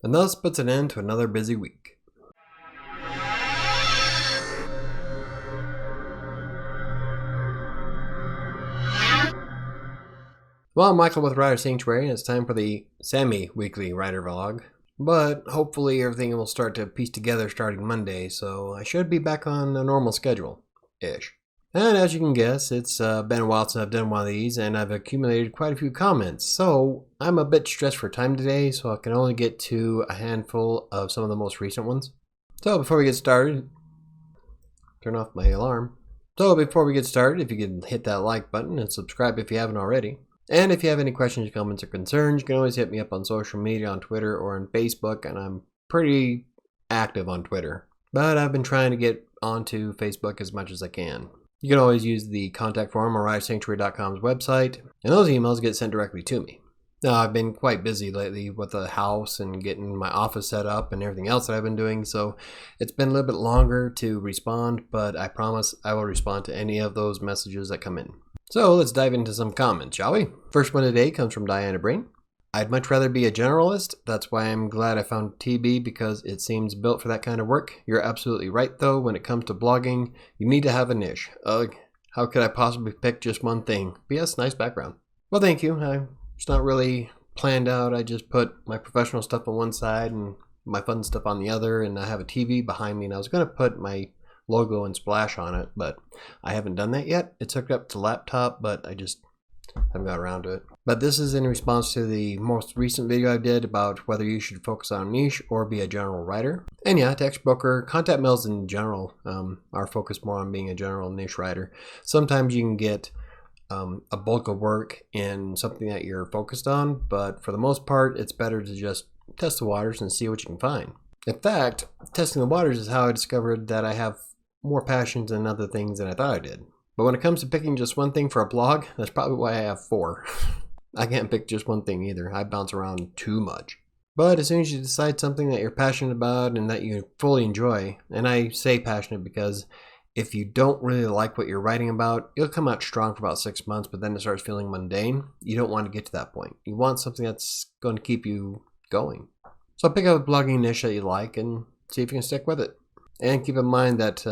and thus puts an end to another busy week. Well, I'm Michael with WriterSanctuary, and it's time for the semi-weekly writer vlog. But hopefully everything will start to piece together starting Monday, so I should be back on a normal schedule-ish. And as you can guess, it's been a while since I've done one of these, and I've accumulated quite a few comments. So I'm a bit stressed for time today, so I can only get to a handful of some of the most recent ones. So before we get started, turn off my alarm. So before we get started, if you can hit that like button and subscribe if you haven't already. And if you have any questions, comments, or concerns, you can always hit me up on social media, on Twitter or on Facebook, and I'm pretty active on Twitter. But I've been trying to get onto Facebook as much as I can. You can always use the contact form on WriterSanctuary.com's website, and those emails get sent directly to me. Now, I've been quite busy lately with the house and getting my office set up and everything else that I've been doing, so it's been a little bit longer to respond, but I promise I will respond to any of those messages that come in. So let's dive into some comments, shall we? First one today comes from Diana Brain. I'd much rather be a generalist. That's why I'm glad I found TB, because it seems built for that kind of work. You're absolutely right, though. When it comes to blogging, you need to have a niche. Ugh, how could I possibly pick just one thing? P.S. Nice background. Well, thank you. It's not really planned out. I just put my professional stuff on one side and my fun stuff on the other, and I have a TV behind me, and I was going to put my logo and splash on it, but I haven't done that yet. It's hooked up to laptop, but I just haven't got around to it. But this is in response to the most recent video I did about whether you should focus on a niche or be a general writer. And yeah, text broker, content mails in general are focused more on being a general niche writer. Sometimes you can get a bulk of work in something that you're focused on, but for the most part, it's better to just test the waters and see what you can find. In fact, testing the waters is how I discovered that I have more passions in other things than I thought I did. But when it comes to picking just one thing for a blog, that's probably why I have 4. I can't pick just one thing either. I bounce around too much. But as soon as you decide something that you're passionate about and that you fully enjoy, and I say passionate because if you don't really like what you're writing about, it'll come out strong for about 6 months, but then it starts feeling mundane. You don't want to get to that point. You want something that's going to keep you going. So pick up a blogging niche that you like and see if you can stick with it. And keep in mind that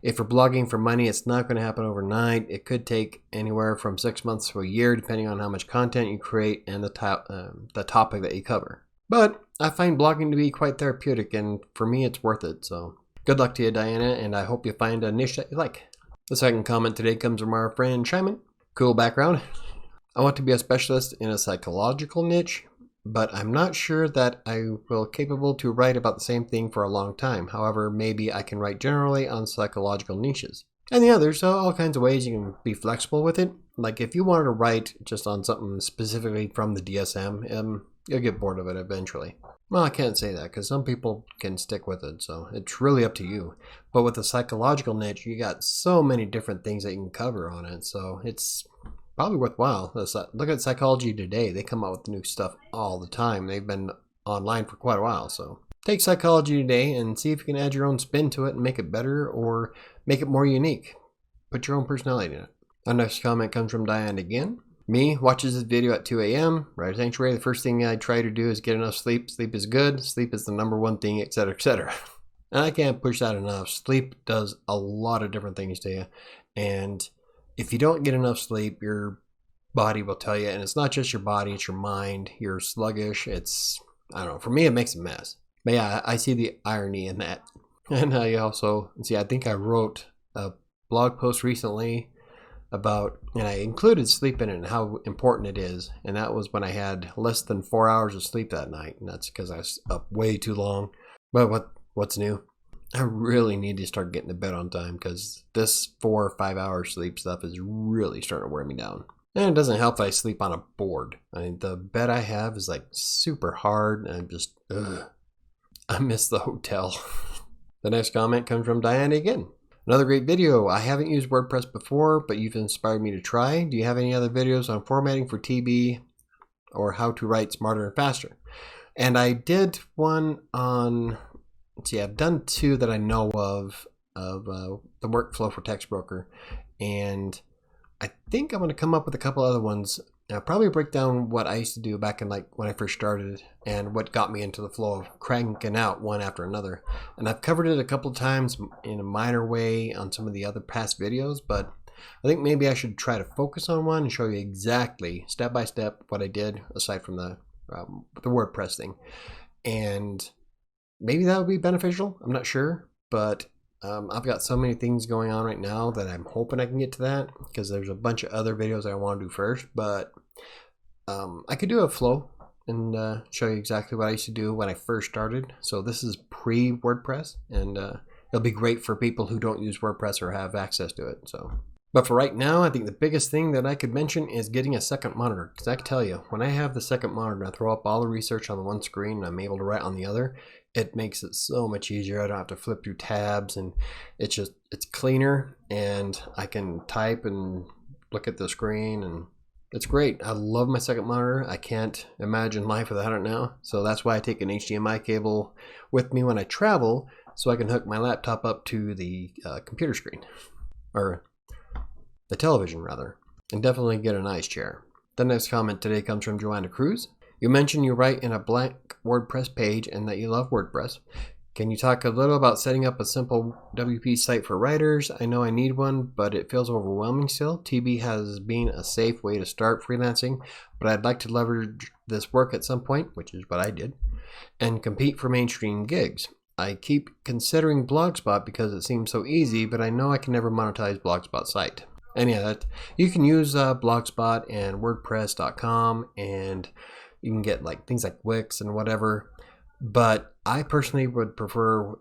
if you're blogging for money, it's not going to happen overnight. It could take anywhere from 6 months to a year, depending on how much content you create and the topic that you cover. But I find blogging to be quite therapeutic, and for me, it's worth it. So good luck to you, Diana, and I hope you find a niche that you like. The second comment today comes from our friend Shyman. Cool background. I want to be a specialist in a psychological niche, but I'm not sure that I will be capable to write about the same thing for a long time. However, maybe I can write generally on psychological niches. And the others, so all kinds of ways you can be flexible with it. Like if you wanted to write just on something specifically from the DSM, you'll get bored of it eventually. Well, I can't say that because some people can stick with it, so it's really up to you. But with the psychological niche, you got so many different things that you can cover on it, so it's probably worthwhile. Look at Psychology Today. They come out with new stuff all the time. They've been online for quite a while. So take Psychology Today and see if you can add your own spin to it and make it better or make it more unique. Put your own personality in it. Our next comment comes from Diane again. Me watches this video at 2 a.m. Writer Sanctuary. The first thing I try to do is get enough sleep. Sleep is good. Sleep is the number one thing, etc., etc. And I can't push that enough. Sleep does a lot of different things to you. And if you don't get enough sleep, your body will tell you, and it's not just your body, it's your mind. You're sluggish. I don't know, for me, it makes a mess. But yeah, I see the irony in that. And I also, I think I wrote a blog post recently about, and I included sleep in it and how important it is. And that was when I had less than 4 hours of sleep that night. And that's because I was up way too long. But what's new? I really need to start getting to bed on time because this 4 or 5 hour sleep stuff is really starting to wear me down. And it doesn't help that I sleep on a board. I mean, the bed I have is like super hard and I'm just, I miss the hotel. The next comment comes from Diana again. Another great video. I haven't used WordPress before, but you've inspired me to try. Do you have any other videos on formatting for TB or how to write smarter and faster? And I did one on, I've done 2 that I know of the workflow for Text Broker. And I think I'm going to come up with a couple other ones I'll probably break down what I used to do back in like when I first started and what got me into the flow of cranking out one after another. And I've covered it a couple of times in a minor way on some of the other past videos, but I think maybe I should try to focus on one and show you exactly step by step what I did aside from the WordPress thing. And maybe that would be beneficial. I'm not sure, but I've got so many things going on right now that I'm hoping I can get to that, because there's a bunch of other videos I want to do first. But I could do a flow and show you exactly what I used to do when I first started. So this is pre-WordPress, and it'll be great for people who don't use WordPress or have access to it. But for right now, I think the biggest thing that I could mention is getting a second monitor. Because I can tell you, when I have the second monitor, I throw up all the research on the one screen and I'm able to write on the other. It makes it so much easier. I don't have to flip through tabs, and it's cleaner, and I can type and look at the screen, and it's great. I love my second monitor. I can't imagine life without it now. So that's why I take an HDMI cable with me when I travel, so I can hook my laptop up to the computer screen, or the television rather, and definitely get a nice chair. The next comment today comes from Joanna Cruz. You mentioned you write in a blank WordPress page and that you love WordPress. Can you talk a little about setting up a simple WP site for writers? I know I need one, but it feels overwhelming still. TB has been a safe way to start freelancing, but I'd like to leverage this work at some point, which is what I did, and compete for mainstream gigs. I keep considering Blogspot because it seems so easy, but I know I can never monetize Blogspot site. And yeah, you can use Blogspot and WordPress.com, and you can get like things like Wix and whatever. But I personally would prefer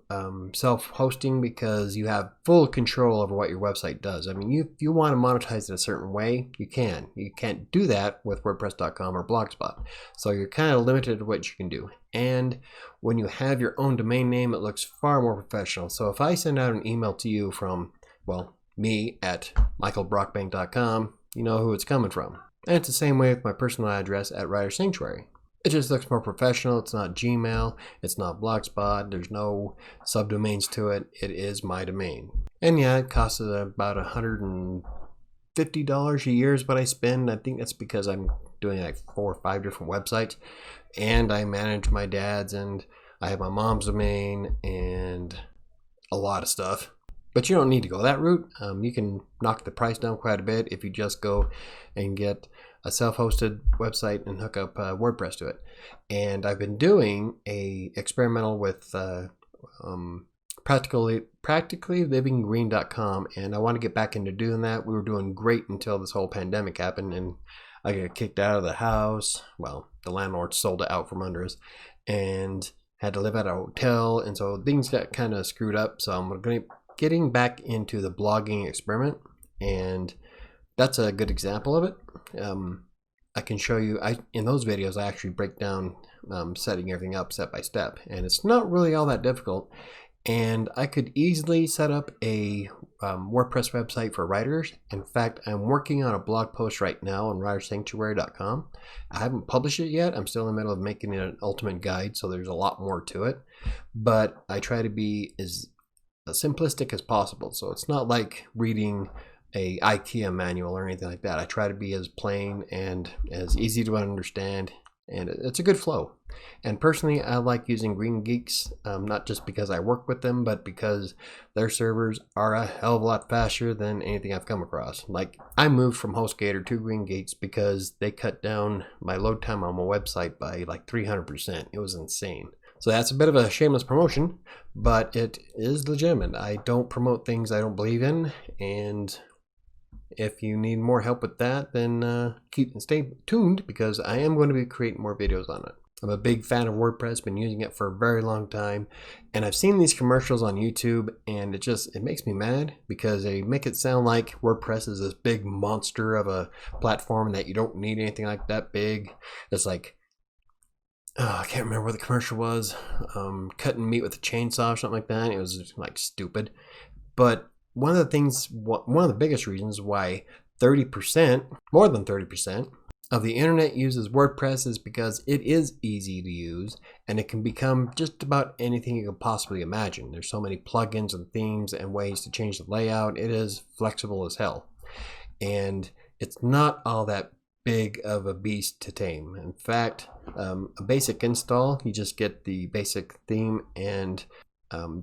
self-hosting, because you have full control over what your website does. I mean, if you want to monetize it a certain way, you can. You can't do that with WordPress.com or Blogspot. So you're kind of limited to what you can do. And when you have your own domain name, it looks far more professional. So if I send out an email to you from, well, me at michaelbrockbank.com, you know who it's coming from. And it's the same way with my personal address at WriterSanctuary. It just looks more professional. It's not Gmail, it's not Blogspot, there's no subdomains to it. It is my domain. And yeah, it costs about $150 a year is what I spend. I think that's because I'm doing like 4 or 5 different websites, and I manage my dad's, and I have my mom's domain, and a lot of stuff. But you don't need to go that route. You can knock the price down quite a bit if you just go and get a self-hosted website and hook up WordPress to it. And I've been doing a experimental with practicallylivinggreen.com, and I want to get back into doing that. We were doing great until this whole pandemic happened, and I got kicked out of the house. Well, the landlord sold it out from under us, and had to live at a hotel, and so things got kind of screwed up. So I'm going to getting back into the blogging experiment, and that's a good example of it. I can show you, in those videos I actually break down setting everything up step by step, and it's not really all that difficult. And I could easily set up a WordPress website for writers. In fact, I'm working on a blog post right now on WriterSanctuary.com. I haven't published it yet. I'm still in the middle of making it an ultimate guide, so there's a lot more to it. But I try to be as simplistic as possible, so it's not like reading a IKEA manual or anything like that. I try to be as plain and as easy to understand, and it's a good flow. And personally, I like using Green Geeks, not just because I work with them, but because their servers are a hell of a lot faster than anything I've come across. Like, I moved from HostGator to Green Geeks because they cut down my load time on my website by like 300%. It was insane. So that's a bit of a shameless promotion, but it is legitimate. I don't promote things I don't believe in, and if you need more help with that, then stay tuned, because I am going to be creating more videos on it. I'm a big fan of WordPress, been using it for a very long time, and I've seen these commercials on YouTube, and it makes me mad, because they make it sound like WordPress is this big monster of a platform that you don't need anything like that big. It's like, I can't remember what the commercial was, cutting meat with a chainsaw or something like that. It was like stupid. But one of the biggest reasons why 30%, more than 30% of the internet uses WordPress is because it is easy to use, and it can become just about anything you could possibly imagine. There's so many plugins and themes and ways to change the layout. It is flexible as hell. And it's not all that big of a beast to tame. In fact, a basic install, you just get the basic theme and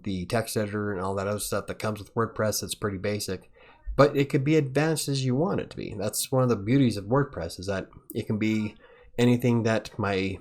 the text editor and all that other stuff that comes with WordPress. It's pretty basic, but it could be advanced as you want it to be. That's one of the beauties of WordPress, is that it can be anything that my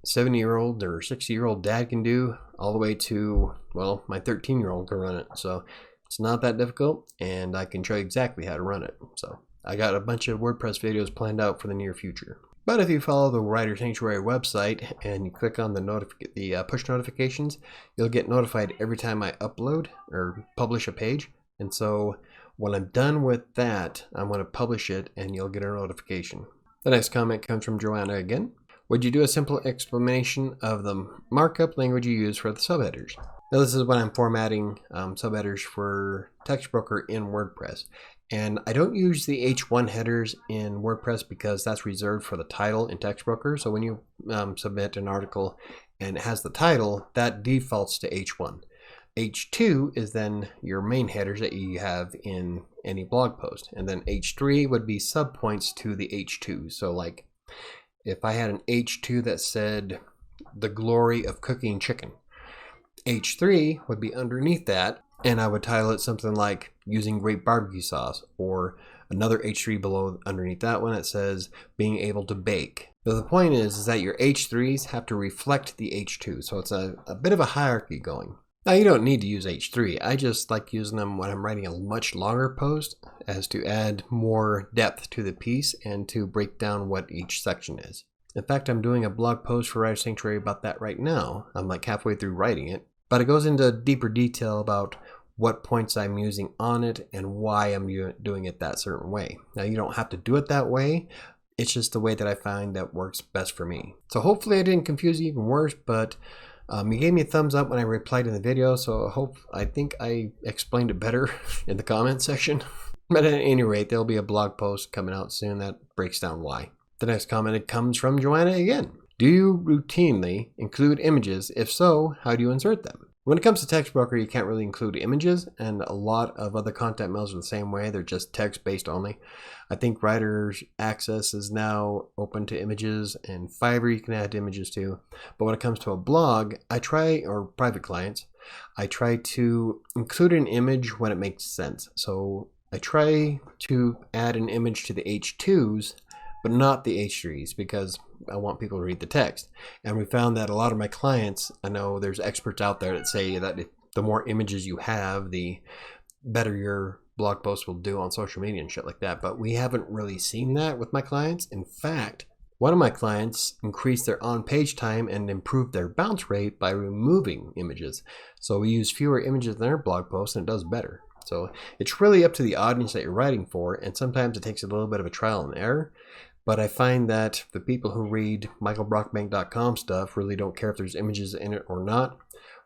70-year-old or 60-year-old dad can do, all the way to, well, my 13-year-old can run it. So it's not that difficult, and I can show you exactly how to run it. So I got a bunch of WordPress videos planned out for the near future. But if you follow the WriterSanctuary website and you click on the push notifications, you'll get notified every time I upload or publish a page. And so when I'm done with that, I'm going to publish it and you'll get a notification. The next comment comes from Joanna again. Would you do a simple explanation of the markup language you use for the subheaders? Now this is when I'm formatting subheaders for TextBroker in WordPress. And I don't use the H1 headers in WordPress because that's reserved for the title in TextBroker. So when you submit an article and it has the title, that defaults to H1. H2 is then your main headers that you have in any blog post. And then H3 would be subpoints to the H2. So like if I had an H2 that said the glory of cooking chicken, H3 would be underneath that, and I would title it something like using great barbecue sauce, or another H3 below underneath that one that says being able to bake. So the point is that your H3s have to reflect the H2, so it's a bit of a hierarchy going. Now you don't need to use H3. I just like using them when I'm writing a much longer post, as to add more depth to the piece and to break down what each section is. In fact, I'm doing a blog post for WriterSanctuary about that right now. I'm like halfway through writing it, but it goes into deeper detail about what points I'm using on it and why I'm doing it that certain way. Now you don't have to do it that way. It's just the way that I find that works best for me. So hopefully I didn't confuse you even worse, but you gave me a thumbs up when I replied in the video, so I think I explained it better in the comment section. But at any rate, there'll be a blog post coming out soon that breaks down why. The next comment comes from Joanna again. Do you routinely include images? If so, how do you insert them? When it comes to TextBroker, you can't really include images, and a lot of other content mills are the same way. They're just text-based only. I think Writer's Access is now open to images, and Fiverr you can add images to. But when it comes to a blog, or private clients, I try to include an image when it makes sense. So I try to add an image to the H2s, but not the H3s, because I want people to read the text. And we found that a lot of my clients, I know there's experts out there that say that the more images you have, the better your blog post will do on social media and shit like that. But we haven't really seen that with my clients. In fact, one of my clients increased their on-page time and improved their bounce rate by removing images. So we use fewer images in their blog posts and it does better. So it's really up to the audience that you're writing for, and sometimes it takes a little bit of a trial and error. But I find that the people who read michaelbrockbank.com stuff really don't care if there's images in it or not.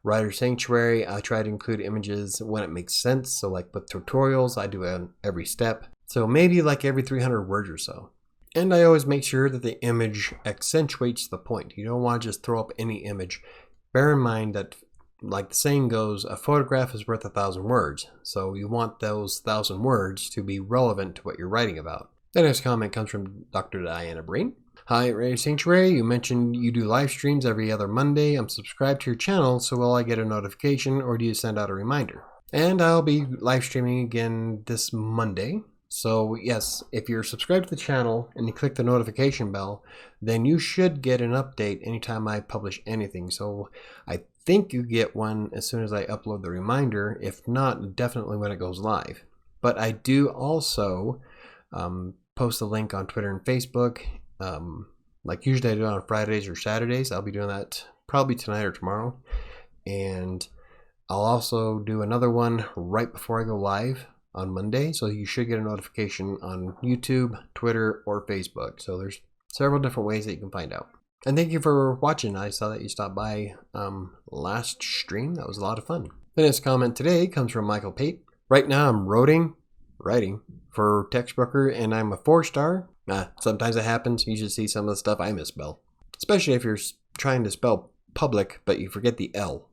WriterSanctuary, I try to include images when it makes sense. So like with tutorials, I do it every step. So maybe like every 300 words or so. And I always make sure that the image accentuates the point. You don't want to just throw up any image. Bear in mind that, like the saying goes, a photograph is worth 1,000 words. So you want those 1,000 words to be relevant to what you're writing about. The next comment comes from Dr. Diana Breen. Hi, WriterSanctuary. You mentioned you do live streams every other Monday. I'm subscribed to your channel, so will I get a notification or do you send out a reminder? And I'll be live streaming again this Monday. So yes, if you're subscribed to the channel and you click the notification bell, then you should get an update anytime I publish anything. So I think you get one as soon as I upload the reminder. If not, definitely when it goes live. But I do also post a link on Twitter and Facebook. Like usually I do it on Fridays or Saturdays. I'll be doing that probably tonight or tomorrow. And I'll also do another one right before I go live on Monday. So you should get a notification on YouTube, Twitter, or Facebook. So there's several different ways that you can find out. And thank you for watching. I saw that you stopped by last stream. That was a lot of fun. The next comment today comes from Michael Pate. Right now I'm writing for TextBroker and I'm a 4-star. Sometimes it happens. You should see some of the stuff I misspell. Especially if you're trying to spell public but you forget the L.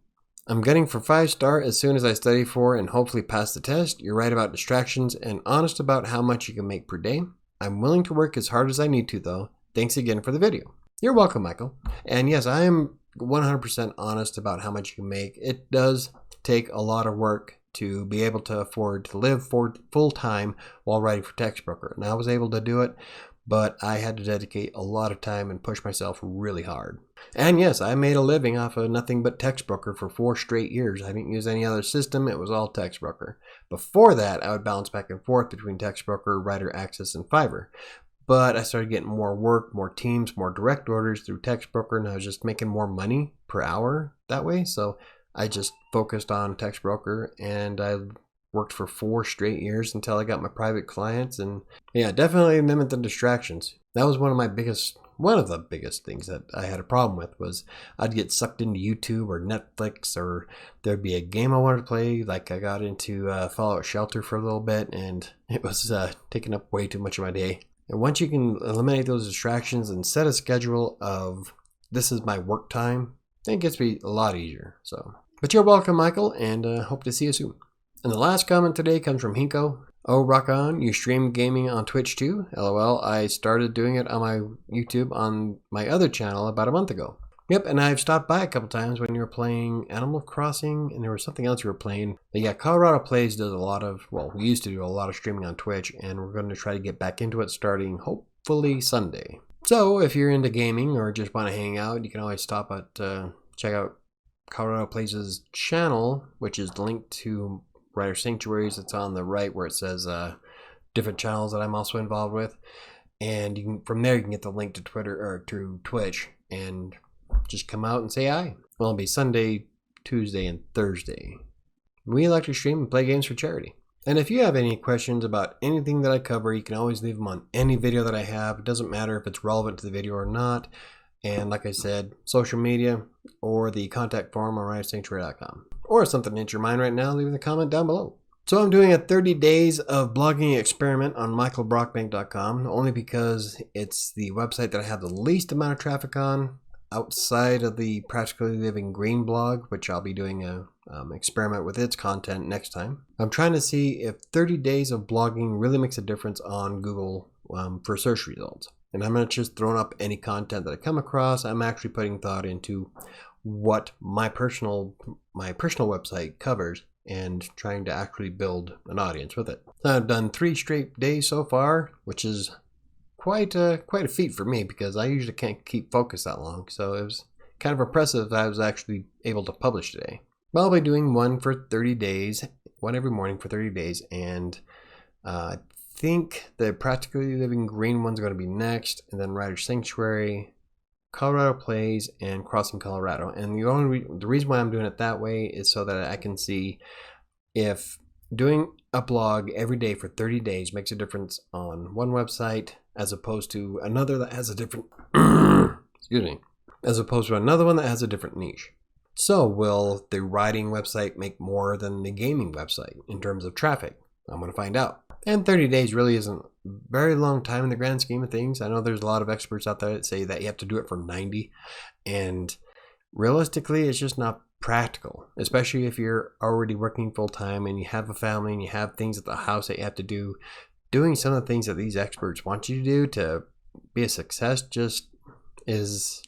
I'm getting for 5-star as soon as I study for and hopefully pass the test. You're right about distractions and honest about how much you can make per day. I'm willing to work as hard as I need to, though. Thanks again for the video. You're welcome, Michael. And yes, I am 100% honest about how much you make. It does take a lot of work to be able to afford to live full time while writing for Textbroker. And I was able to do it, but I had to dedicate a lot of time and push myself really hard. And yes, I made a living off of nothing but Textbroker for 4 straight years. I didn't use any other system. It was all Textbroker. Before that, I would bounce back and forth between Textbroker, Writer Access, and Fiverr. But I started getting more work, more teams, more direct orders through Textbroker, and I was just making more money per hour that way. So I just focused on Textbroker, and I worked for 4 straight years until I got my private clients. And yeah, definitely limit the distractions. That was one of the biggest things that I had a problem with was I'd get sucked into YouTube or Netflix, or there'd be a game I wanted to play. Like I got into Fallout Shelter for a little bit, and it was taking up way too much of my day. And once you can eliminate those distractions and set a schedule of this is my work time, it gets me a lot easier. So, but you're welcome, Michael, and hope to see you soon. And the last comment today comes from Hinko. Oh, rock on. You stream gaming on Twitch too? LOL. I started doing it on my YouTube on my other channel about a month ago. Yep, and I've stopped by a couple times when you were playing Animal Crossing, and there was something else you were playing. But yeah, Colorado Plays does a lot of, well, we used to do a lot of streaming on Twitch, and we're going to try to get back into it starting hopefully Sunday. So if you're into gaming or just want to hang out, you can always stop at, check out Colorado Plays' channel, which is linked to WriterSanctuary's. It's on the right where it says different channels that I'm also involved with. And you can, from there, you can get the link to Twitter or to Twitch and just come out and say hi. Well, it'll be Sunday, Tuesday, and Thursday. We like to stream and play games for charity. And if you have any questions about anything that I cover, you can always leave them on any video that I have. It doesn't matter if it's relevant to the video or not. And like I said, social media or the contact form on WriterSanctuary.com. Or if something hits your mind right now, leave a comment down below. So I'm doing a 30 days of blogging experiment on michaelbrockbank.com, only because it's the website that I have the least amount of traffic on, outside of the Practically Living Green blog, which I'll be doing a experiment with its content next time. I'm trying to see if 30 days of blogging really makes a difference on Google for search results. And I'm not just throwing up any content that I come across. I'm actually putting thought into what my personal website covers and trying to actually build an audience with it. So I've done 3 straight days so far, which is quite a feat for me because I usually can't keep focused that long. So it was kind of impressive that I was actually able to publish today. But I'll be doing one for 30 days, one every morning for 30 days. And I think the Practically Living Green one's going to be next, and then Writer Sanctuary, Colorado Plays, and Crossing Colorado. And the reason why I'm doing it that way is so that I can see if doing a blog every day for 30 days makes a difference on one website as opposed to another that has a different excuse me, as opposed to another one that has a different niche. So will the writing website make more than the gaming website in terms of traffic? I'm going to find out. And 30 days really isn't a very long time in the grand scheme of things. I know there's a lot of experts out there that say that you have to do it for 90. And realistically, it's just not practical, especially if you're already working full time and you have a family and you have things at the house that you have to do. Doing some of the things that these experts want you to do to be a success just is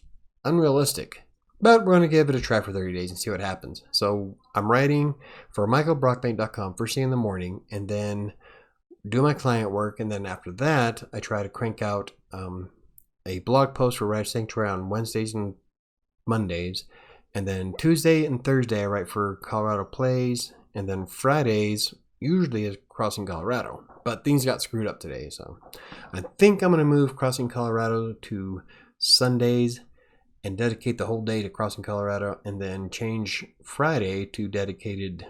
unrealistic. But we're going to give it a try for 30 days and see what happens. So I'm writing for michaelbrockbank.com first thing in the morning, and then do my client work, and then after that I try to crank out a blog post for Writer Sanctuary on Wednesdays and Mondays, and then Tuesday and Thursday I write for Colorado Plays, and then Fridays usually is Crossing Colorado. But things got screwed up today, so I think I'm going to move Crossing Colorado to Sundays and dedicate the whole day to Crossing Colorado, and then change Friday to dedicated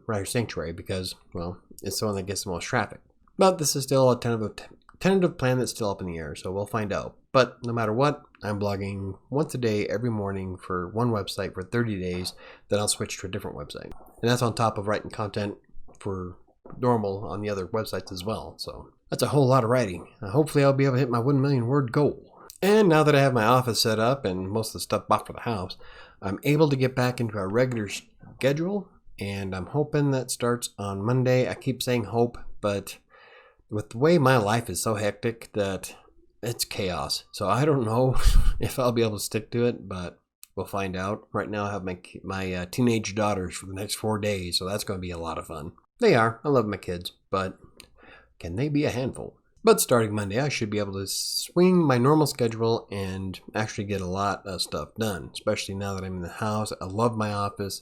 Writer Sanctuary because, well, it's the one that gets the most traffic. But this is still a tentative plan that's still up in the air, so we'll find out. But no matter what, I'm blogging once a day every morning for one website for 30 days, then I'll switch to a different website. And that's on top of writing content for normal on the other websites as well. So that's a whole lot of writing. Hopefully I'll be able to hit my 1 million word goal. And now that I have my office set up and most of the stuff bought for the house, I'm able to get back into a regular schedule, and I'm hoping that starts on Monday. I keep saying hope, but with the way my life is so hectic that it's chaos. So I don't know if I'll be able to stick to it, but we'll find out. Right now I have my teenage daughters for the next 4 days, so that's going to be a lot of fun. They are. I love my kids, but can they be a handful? But starting Monday, I should be able to swing my normal schedule and actually get a lot of stuff done, especially now that I'm in the house. I love my office.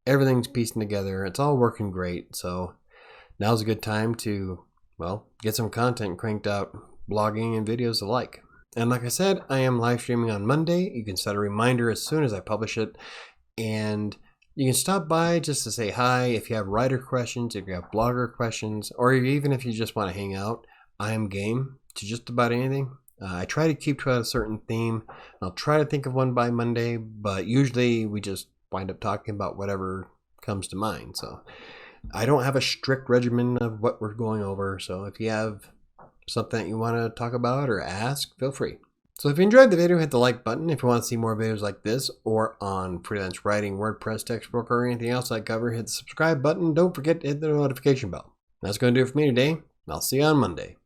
Everything's piecing together. It's all working great. So now's a good time to, well, get some content cranked out, blogging and videos alike. And like I said, I am live streaming on Monday. You can set a reminder as soon as I publish it. And you can stop by just to say hi if you have writer questions, if you have blogger questions, or even if you just want to hang out. I am game to just about anything. I try to keep to a certain theme. I'll try to think of one by Monday, but usually we just wind up talking about whatever comes to mind. So I don't have a strict regimen of what we're going over. So if you have something that you want to talk about or ask, feel free. So if you enjoyed the video, hit the like button. If you want to see more videos like this or on freelance writing, WordPress, textbook, or anything else I cover, hit the subscribe button. Don't forget to hit the notification bell. That's going to do it for me today. I'll see you on Monday.